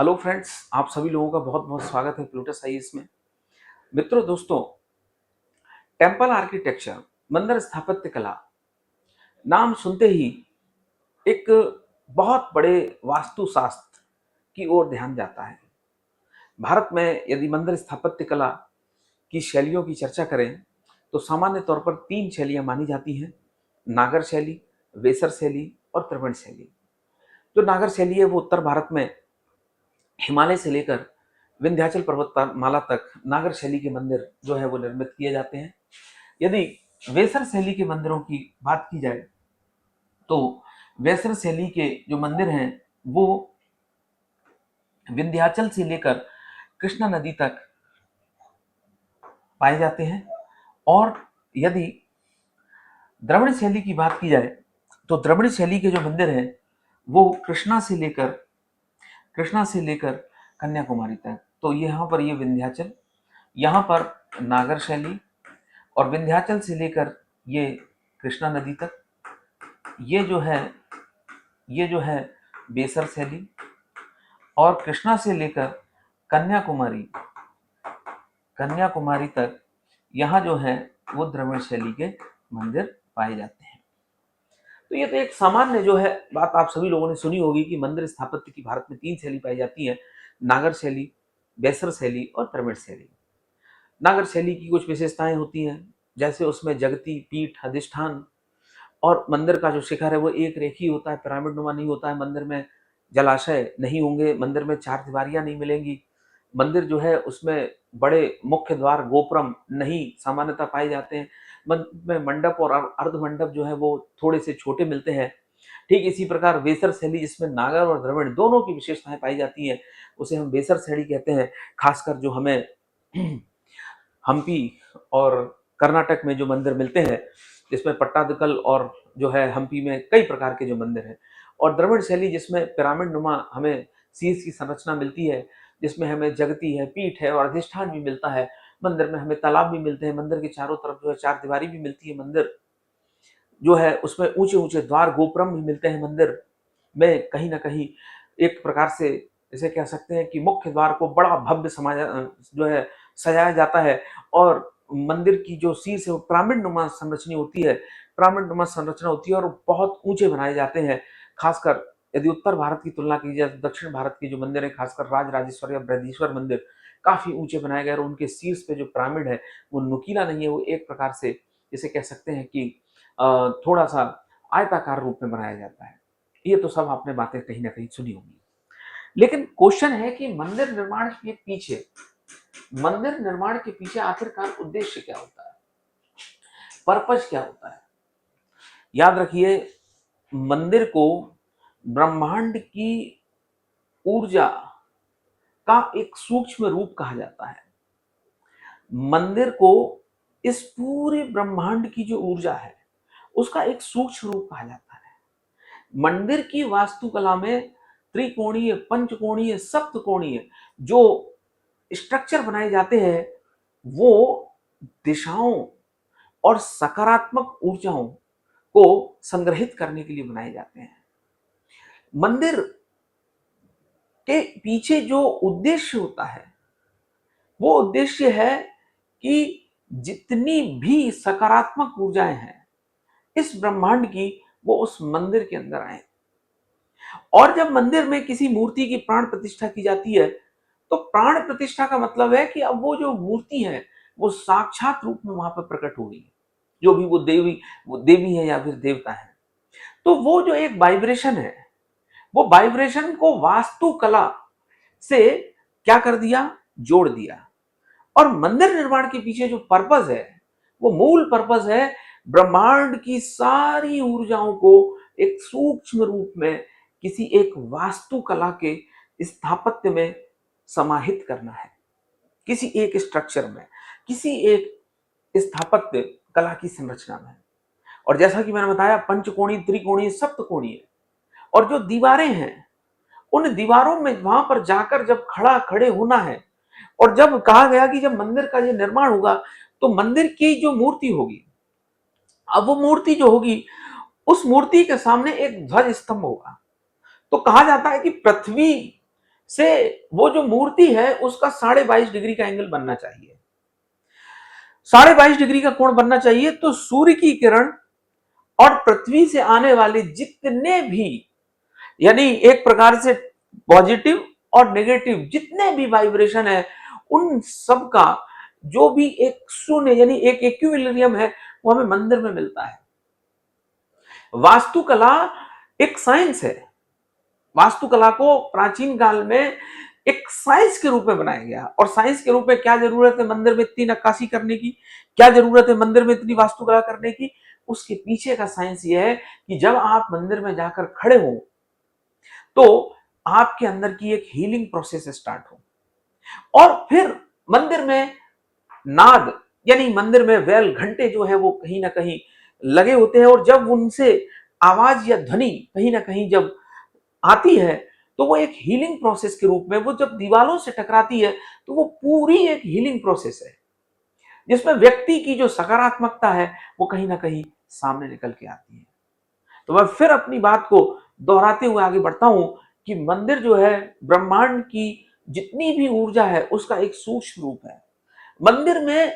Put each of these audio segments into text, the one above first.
Hello friends, आप सभी लोगों का बहुत बहुत स्वागत है प्लूटस आईएएस में। मित्रों दोस्तों, टेम्पल आर्किटेक्चर, मंदिर स्थापत्य कला नाम सुनते ही एक बहुत बड़े वास्तुशास्त्र की ओर ध्यान जाता है। भारत में यदि मंदिर स्थापत्य कला की शैलियों की चर्चा करें तो सामान्य तौर पर तीन शैलियां मानी जाती हैं: नागर शैली, वेसर शैली और द्रविड़ शैली। जो नागर शैली है वो उत्तर भारत में हिमालय से लेकर विंध्याचल पर्वतमाला तक नागर शैली के मंदिर जो है वो निर्मित किए जाते हैं। यदि वेसर शैली के मंदिरों की बात की जाए तो वेसर शैली के जो मंदिर हैं वो विंध्याचल से लेकर कृष्णा नदी तक पाए जाते हैं। और यदि द्रविड़ शैली की बात की जाए तो द्रविड़ शैली के जो मंदिर हैं वो कृष्णा से लेकर कन्याकुमारी तक। तो यहाँ पर ये विंध्याचल, यहाँ पर नागर शैली, और विंध्याचल से लेकर ये कृष्णा नदी तक ये जो है बेसर शैली, और कृष्णा से लेकर कन्याकुमारी तक यहाँ जो है वो द्रविड़ शैली के मंदिर पाए जाते हैं। तो ये तो एक सामान्य जो है बात आप सभी लोगों ने सुनी होगी कि मंदिर स्थापत्य की भारत में तीन शैली पाई जाती है: नागर शैली, बेसर शैली और द्रविड़ शैली। नागर शैली की कुछ विशेषताएं होती हैं, जैसे उसमें जगती, पीठ, अधिष्ठान और मंदिर का जो शिखर है वो एक रेखी होता है, पिरामिड नुमा नहीं होता है। मंदिर में जलाशय नहीं होंगे, मंदिर में चार दीवारियां नहीं मिलेंगी, मंदिर जो है उसमें बड़े मुख्य द्वार, गोपुरम नहीं सामान्यतः पाए जाते हैं। मंदिर में मंडप और अर्ध मंडप जो है वो थोड़े से छोटे मिलते हैं। ठीक इसी प्रकार वेसर शैली, जिसमें नागर और द्रविड़ दोनों की विशेषताएं पाई जाती हैं, उसे हम वेसर शैली कहते हैं। खासकर जो हमें हम्पी और कर्नाटक में जो मंदिर मिलते हैं, जिसमें पट्टादकल और जो है हम्पी में कई प्रकार के जो मंदिर हैं, और द्रविड़ शैली जिसमें पिरामिड नुमा हमें शीर्ष की संरचना मिलती है, जिसमें हमें जगती है, पीठ है और अधिष्ठान भी मिलता है। मंदिर में हमें तालाब भी मिलते हैं, मंदिर के चारों तरफ जो है चार दीवारी भी मिलती है, मंदिर जो है उसमें ऊंचे ऊंचे द्वार, गोपुरम भी मिलते हैं। मंदिर में कहीं ना कहीं एक प्रकार से इसे कह सकते हैं कि मुख्य द्वार को बड़ा भव्य समाया जो है सजाया जाता है, और मंदिर की जो शीर्ष है वो पिरामिड नुमा संरचना होती है और बहुत ऊंचे बनाए जाते हैं। खासकर यदि उत्तर भारत की तुलना की जाए तो दक्षिण भारत के जो मंदिर है, खासकर राजराजेश्वर या बृहदीश्वर मंदिर, काफी ऊंचे बनाए गए और उनके शीर्ष पे जो पिरामिड है वो नुकीला नहीं है, वो एक प्रकार से इसे कह सकते हैं कि थोड़ा सा आयताकार रूप में बनाया जाता है। ये तो सब आपने बातें कहीं ना कहीं सुनी होंगी। लेकिन क्वेश्चन है कि मंदिर निर्माण के पीछे आखिरकार उद्देश्य क्या होता है, पर्पस क्या होता है। याद रखिए, मंदिर को ब्रह्मांड की ऊर्जा का एक सूक्ष्म रूप कहा जाता है। मंदिर को इस पूरे ब्रह्मांड की जो ऊर्जा है उसका एक सूक्ष्म रूप कहा जाता है। मंदिर की वास्तुकला में त्रिकोणीय, पंचकोणीय, सप्तकोणीय जो स्ट्रक्चर बनाए जाते हैं वो दिशाओं और सकारात्मक ऊर्जाओं को संग्रहित करने के लिए बनाए जाते हैं। मंदिर के पीछे जो उद्देश्य होता है वो उद्देश्य है कि जितनी भी सकारात्मक ऊर्जाएं हैं इस ब्रह्मांड की, वो उस मंदिर के अंदर आए। और जब मंदिर में किसी मूर्ति की प्राण प्रतिष्ठा की जाती है तो प्राण प्रतिष्ठा का मतलब है कि अब वो जो मूर्ति है वो साक्षात रूप में वहां पर प्रकट हो गई है, जो भी वो देवी है या फिर देवता है। तो वो जो एक वाइब्रेशन है, वो वाइब्रेशन को वास्तुकला से क्या कर दिया, जोड़ दिया। और मंदिर निर्माण के पीछे जो पर्पस है, वो मूल पर्पस है ब्रह्मांड की सारी ऊर्जाओं को एक सूक्ष्म रूप में किसी एक वास्तुकला के स्थापत्य में समाहित करना है, किसी एक स्ट्रक्चर में, किसी एक स्थापत्य कला की संरचना में। और जैसा कि मैंने बताया, पंचकोणीय, त्रिकोणीय, सप्तकोणीय, और जो दीवारें हैं उन दीवारों में वहां पर जाकर जब खड़े होना है, और जब कहा गया कि जब मंदिर का ये निर्माण होगा तो मंदिर की जो मूर्ति होगी, अब वो मूर्ति जो होगी उस मूर्ति के सामने एक ध्वज स्तंभ होगा। तो कहा जाता है कि पृथ्वी से वो जो मूर्ति है उसका 22.5 डिग्री का एंगल बनना चाहिए। 22.5 डिग्री का कोण बनना चाहिए। तो सूर्य की किरण और पृथ्वी से आने वाले जितने भी, यानी एक प्रकार से पॉजिटिव और नेगेटिव जितने भी वाइब्रेशन है, उन सब का जो भी एक शून्य यानी एक इक्विलिब्रियम है, वो हमें मंदिर में मिलता है। वास्तुकला एक साइंस है। वास्तुकला को प्राचीन काल में एक साइंस के रूप में बनाया गया। और साइंस के रूप में क्या जरूरत है मंदिर में इतनी नक्काशी करने की, क्या जरूरत है मंदिर में इतनी वास्तुकला करने की? उसके पीछे का साइंस यह है कि जब आप मंदिर में जाकर खड़े हो तो आपके अंदर की एक हीलिंग प्रोसेस स्टार्ट हो। और फिर मंदिर में नाद यानी मंदिर में वेल घंटे जो है वो कहीं ना कहीं लगे होते हैं, और जब उनसे आवाज या ध्वनि कहीं ना कहीं जब आती है तो वो एक हीलिंग प्रोसेस के रूप में, वो जब दीवारों से टकराती है तो वो पूरी एक हीलिंग प्रोसेस है, जिसमें व्यक्ति की जो सकारात्मकता है वो कहीं ना कहीं सामने निकल के आती है। तो मैं फिर अपनी बात को दोहराते हुए आगे बढ़ता हूं कि मंदिर जो है ब्रह्मांड की जितनी भी ऊर्जा है उसका एक सूक्ष्म रूप है। मंदिर में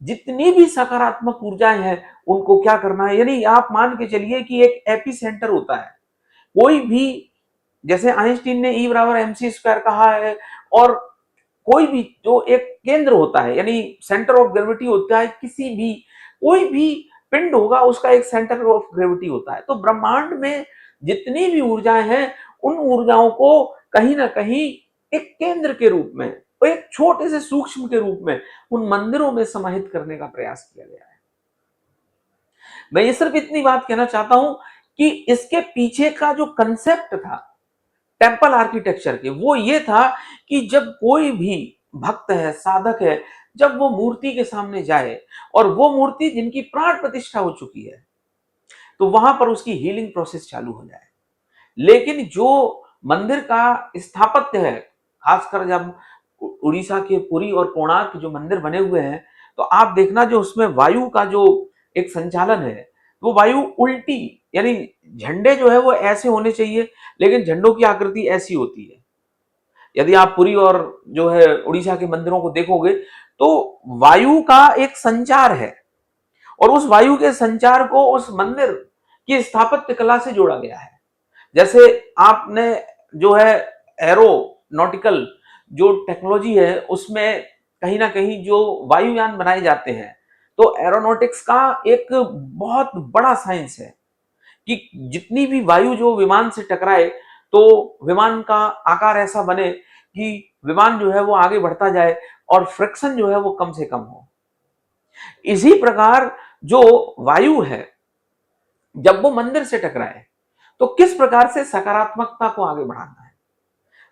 जितनी भी सकारात्मक ऊर्जाएं हैं उनको क्या करना है, यानी आप मान के चलिए कि एक एपी सेंटर होता है। कोई भी, जैसे आइंस्टीन ने E=mc² कहा है, और कोई भी जो एक केंद्र होता है यानी सेंटर ऑफ ग्रेविटी होता है, किसी भी कोई भी पिंड होगा उसका एक सेंटर ऑफ ग्रेविटी होता है। तो ब्रह्मांड में जितनी भी ऊर्जाएं हैं उन ऊर्जाओं को कहीं ना कहीं एक केंद्र के रूप में, एक छोटे से सूक्ष्म के रूप में उन मंदिरों में समाहित करने का प्रयास किया गया है। मैं ये सिर्फ इतनी बात कहना चाहता हूं कि इसके पीछे का जो कंसेप्ट था टेम्पल आर्किटेक्चर के, वो ये था कि जब कोई भी भक्त है, साधक है, जब वो मूर्ति के सामने जाए और वो मूर्ति जिनकी प्राण प्रतिष्ठा हो चुकी है, तो वहां पर उसकी हीलिंग प्रोसेस चालू हो जाए। लेकिन जो मंदिर का स्थापत्य है, खासकर जब उड़ीसा के पुरी और कोणार्क जो मंदिर बने हुए हैं, तो आप देखना जो उसमें वायु का जो एक संचालन है, वो वायु उल्टी, यानी झंडे जो है वो ऐसे होने चाहिए, लेकिन झंडों की आकृति ऐसी होती है। यदि आप पुरी और जो है उड़ीसा के मंदिरों को देखोगे तो वायु का एक संचार है, और उस वायु के संचार को उस मंदिर की स्थापत्य कला से जोड़ा गया है। जैसे आपने जो है एरोनॉटिकल जो टेक्नोलॉजी है उसमें कहीं ना कहीं जो वायुयान बनाए जाते हैं, तो एरोनॉटिक्स का एक बहुत बड़ा साइंस है कि जितनी भी वायु जो विमान से टकराए तो विमान का आकार ऐसा बने कि विमान जो है वो आगे बढ़ता जाए और फ्रिक्शन जो है वो कम से कम हो। इसी प्रकार जो वायु है जब वो मंदिर से टकराए तो किस प्रकार से सकारात्मकता को आगे बढ़ाना है,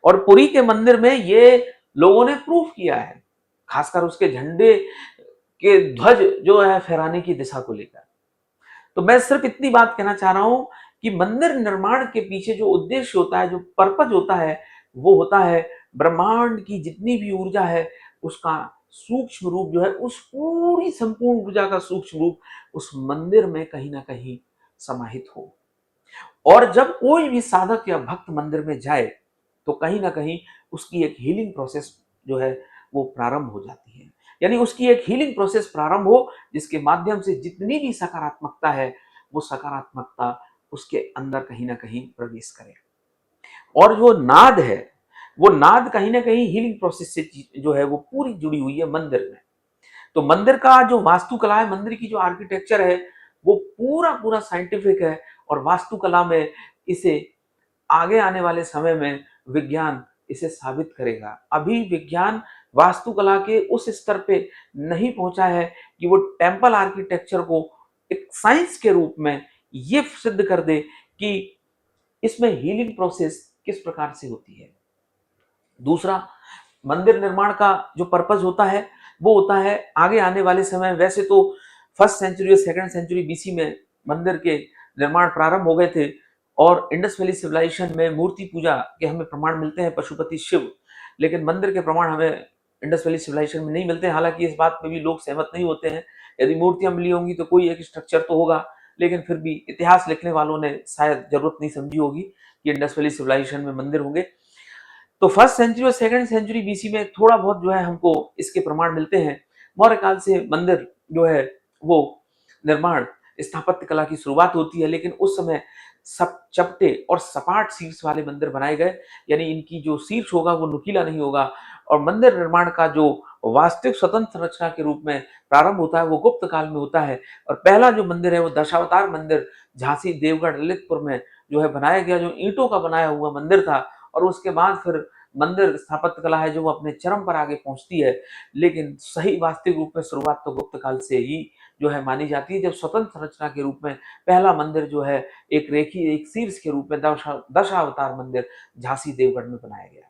और पुरी के मंदिर में ये लोगों ने प्रूफ किया है, खासकर उसके झंडे के ध्वज जो है फहराने की दिशा को लेकर। तो मैं सिर्फ इतनी बात कहना चाह रहा हूं कि मंदिर निर्माण के पीछे जो उद्देश्य होता है, जो पर्पज होता है, वो होता है ब्रह्मांड की जितनी भी ऊर्जा है उसका सूक्ष्म रूप जो है, उस पूरी संपूर्ण ऊर्जा का सूक्ष्म रूप उस मंदिर में कहीं ना कहीं समाहित हो। और जब कोई भी साधक या भक्त मंदिर में जाए तो कहीं ना कहीं उसकी एक हीलिंग प्रोसेस जो है वो प्रारंभ हो जाती है, यानी उसकी एक हीलिंग प्रोसेस प्रारंभ हो जिसके माध्यम से जितनी भी सकारात्मकता है वो सकारात्मकता उसके अंदर कहीं ना कहीं प्रवेश करे। और जो नाद है वो नाद कहीं ना कहीं हीलिंग प्रोसेस से जो है वो पूरी जुड़ी हुई है मंदिर में। तो मंदिर का जो वास्तुकला है, मंदिर की जो आर्किटेक्चर है, वो पूरा पूरा साइंटिफिक है, और वास्तुकला में इसे आगे आने वाले समय में विज्ञान इसे साबित करेगा। अभी विज्ञान वास्तुकला के उस स्तर पे नहीं पहुंचा है कि वो टेम्पल आर्किटेक्चर को एक साइंस के रूप में ये सिद्ध कर दे कि इसमें हीलिंग प्रोसेस किस प्रकार से होती है। दूसरा, मंदिर निर्माण का जो पर्पज होता है वो होता है आगे आने वाले समय, वैसे तो फर्स्ट सेंचुरी और सेकंड सेंचुरी बीसी में मंदिर के निर्माण प्रारंभ हो गए थे, और इंडस वैली सिविलाइजेशन में मूर्ति पूजा के हमें प्रमाण मिलते हैं पशुपति शिव, लेकिन मंदिर के प्रमाण हमें इंडस वैली सिविलाइजेशन में नहीं मिलते हैं। हालांकि इस बात में भी लोग सहमत नहीं होते हैं, यदि मूर्तियां मिली होंगी तो कोई एक स्ट्रक्चर तो होगा, लेकिन फिर भी इतिहास लिखने वालों ने शायद जरूरत नहीं समझी होगी कि इंडस वैली सिविलाइजेशन में मंदिर होंगे। तो फर्स्ट सेंचुरी और सेकंड सेंचुरी बीसी में थोड़ा बहुत जो है हमको इसके प्रमाण मिलते हैं। मौर्य काल से मंदिर जो है वो निर्माण स्थापत्य कला की शुरुआत होती है, लेकिन उस समय सब चपटे और सपाट शीर्ष वाले मंदिर बनाए गए, यानी इनकी जो शीर्ष होगा वो नुकीला नहीं होगा। और मंदिर निर्माण का जो वास्तविक स्वतंत्र संरचना के रूप में प्रारंभ होता है वो गुप्त काल में होता है। और पहला जो मंदिर है वो दशावतार मंदिर झांसी, देवगढ़, ललितपुर में जो है बनाया गया, जो ईंटों का बनाया हुआ मंदिर था। और उसके बाद फिर मंदिर स्थापत्य कला है जो वो अपने चरम पर आगे पहुंचती है। लेकिन सही वास्तविक रूप में शुरुआत तो गुप्त काल से ही जो है मानी जाती है, जब स्वतंत्र संरचना के रूप में पहला मंदिर जो है एक रेखी एक शीर्ष के रूप में दशावतार मंदिर झांसी, देवगढ़ में बनाया गया।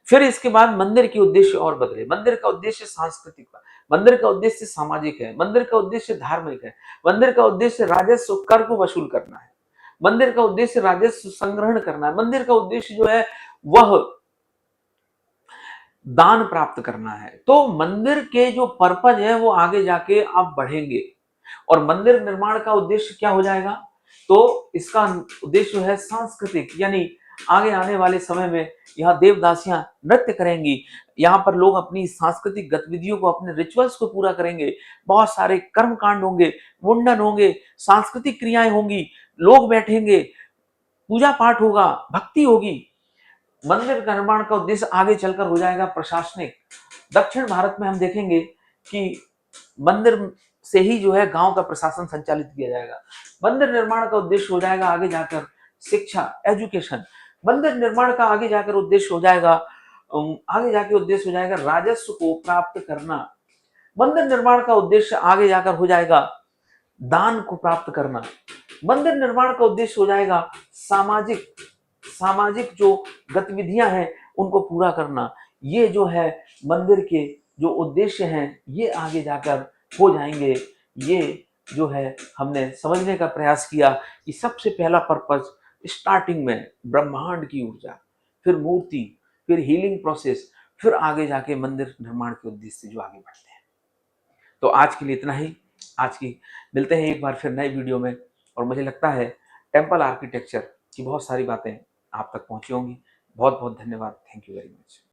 फिर इसके बाद मंदिर के उद्देश्य और बदले। मंदिर का उद्देश्य सांस्कृतिक था, मंदिर का उद्देश्य सामाजिक है, मंदिर का उद्देश्य धार्मिक है, मंदिर का उद्देश्य राजस्व कर को वसूल करना है, मंदिर का उद्देश्य राजस्व संग्रहण करना है, मंदिर का उद्देश्य जो है वह दान प्राप्त करना है। तो मंदिर के जो पर्पज है वो आगे जाके आप बढ़ेंगे। और मंदिर निर्माण का उद्देश्य क्या हो जाएगा, तो इसका उद्देश्य जो है सांस्कृतिक, यानी आगे आने वाले समय में यहाँ देवदासियां नृत्य करेंगी, यहाँ पर लोग अपनी सांस्कृतिक गतिविधियों को, अपने रिचुअल्स को पूरा करेंगे, बहुत सारे कर्म कांड होंगे, मुंडन होंगे, सांस्कृतिक क्रियाएं होंगी, लोग बैठेंगे, पूजा पाठ होगा, भक्ति होगी। मंदिर का निर्माण का उद्देश्य आगे चलकर हो जाएगा प्रशासनिक। दक्षिण भारत में हम देखेंगे कि मंदिर से ही जो है गांव का प्रशासन संचालित किया जाएगा। मंदिर निर्माण का उद्देश्य हो जाएगा आगे जाकर शिक्षा, एजुकेशन। मंदिर निर्माण का आगे जाकर उद्देश्य हो जाएगा राजस्व को प्राप्त करना। मंदिर निर्माण का उद्देश्य आगे जाकर हो जाएगा दान को प्राप्त करना। मंदिर निर्माण का उद्देश्य हो जाएगा सामाजिक सामाजिक जो गतिविधियां हैं उनको पूरा करना। ये जो है मंदिर के जो उद्देश्य हैं ये आगे जाकर हो जाएंगे। ये जो है हमने समझने का प्रयास किया कि सबसे पहला पर्पस स्टार्टिंग में ब्रह्मांड की ऊर्जा, फिर मूर्ति, फिर हीलिंग प्रोसेस, फिर आगे जाके मंदिर निर्माण के उद्देश्य से जो आगे बढ़ते हैं। तो आज के लिए इतना ही। आज की मिलते हैं एक बार फिर नए वीडियो में। और मुझे लगता है टेम्पल आर्किटेक्चर की बहुत सारी बातें आप तक पहुंची होंगी। बहुत बहुत धन्यवाद। Thank you very much.